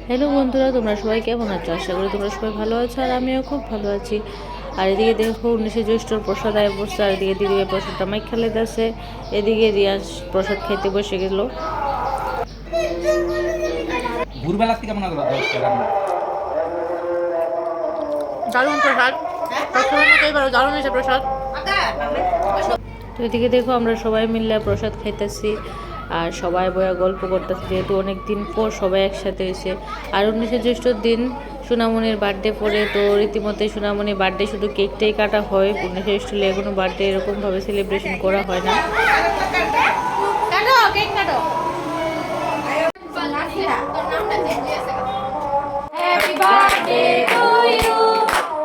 Hello বন্ধুরা, তোমরা সবাই কেমন আছো? আশা করি তোমরা সবাই ভালো আছো, আর আমিও খুব ভালো আছি। আর এদিকে দেখো 19শে জ্যৈষ্ঠর প্রসাদ আয় বসছে, আর এদিকে দিদি প্রসাদটা মাই খেলে দিচ্ছে। এদিকে রিয়াজ প্রসাদ খাইতে বসে গেল। ভোরবেলা থেকে কেমন লাগলো? দারুণ প্রসাদ, দারুণ হয়েছে প্রসাদ। তো এদিকে দেখো আমরা সবাই মিলে প্রসাদ খাইতেছি, আর সবাই বয়া গল্প করতেছি, যেহেতু অনেক দিন পর সবাই একসাথে হয়েছে। আর 19শে জ্যৈষ্ঠর দিন সোনামণির বার্থডে পরে, তো রীতিমতো সোনামণির বার্থডে শুধু কেকটাই কাটা হয়। 19শে জ্যৈষ্ঠে কোনো বার্থডে এরকমভাবে সেলিব্রেশন করা হয় না। Happy birthday to you.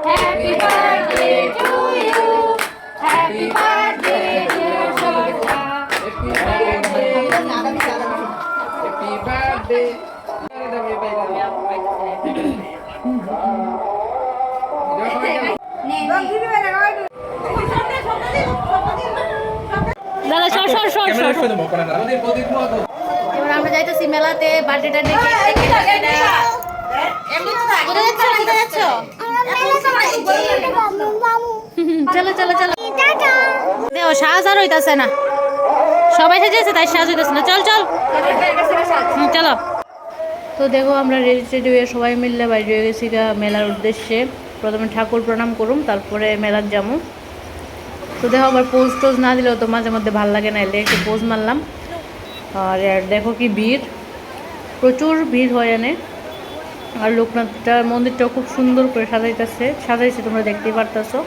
Happy birthday to you. Happy birthday dear Shobha. Happy birthday. Happy birthday. দাদা সর সর সর সর। এবার আমরা যাইতেছি মেলাতে বার্থডেটা দেখে। চলো চলো চলো, দেখো সাজ আর হইতাছে না, সবাই সাজেছে তাই সাজ হইতাছে না। চল চল চলো। তো দেখো আমরা রেডি টেডি হয়ে সবাই মিললে বাইরে হয়ে গেছি মেলার উদ্দেশ্যে। প্রথমে ঠাকুর প্রণাম করুম, তারপরে মেলার যাবো। তো দেখো আবার পোজ টোজ না দিলেও তো মাঝে মধ্যে ভালো লাগে না, এলে একটু পোজ মারলাম। আর দেখো কি ভিড়, প্রচুর ভিড় হয় এনে। আর লোকনাথটার মন্দিরটাও খুব সুন্দর করে সাজাইছে, তোমরা দেখতেই পারতেছো।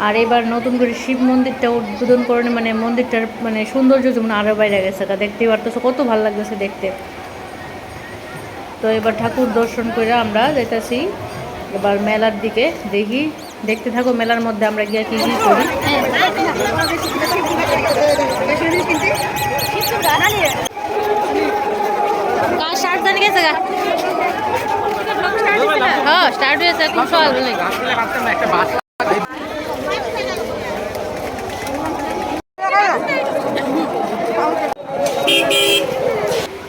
আর এবার নতুন করে শিব মন্দিরটা উদ্বোধন করে, মানে মন্দিরটার মানে সৌন্দর্য যেমন আরও বাইরে গেছে, তা দেখতেই পারতেছো কত ভালো লাগতেছে দেখতে। তো এবার ঠাকুর দর্শন করে আমরা যেতেছি এবার মেলার দিকে। দেখি, দেখতে থাকো মেলার মধ্যে আমরা গিয়ে কি কি করি। স্টার্ট হয়েছে খুব সহজ।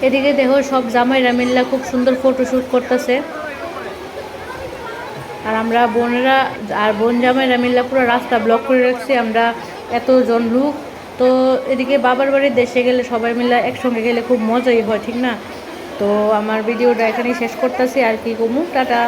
এদিকে দেখো সব জামাইরা মিল্লা খুব সুন্দর ফটোশ্যুট করতেছে, আর আমরা বোনেরা আর বোন জামাইরা মিল্লা পুরো রাস্তা ব্লক করে রাখছি আমরা, এতজন লোক। তো এদিকে বাবার বাড়ির দেশে গেলে সবাই মিলে একসঙ্গে গেলে খুব মজাই হয়, ঠিক না? তো আমার ভিডিওটা এখানেই শেষ করতেছি, আর কি কমু, টাটা।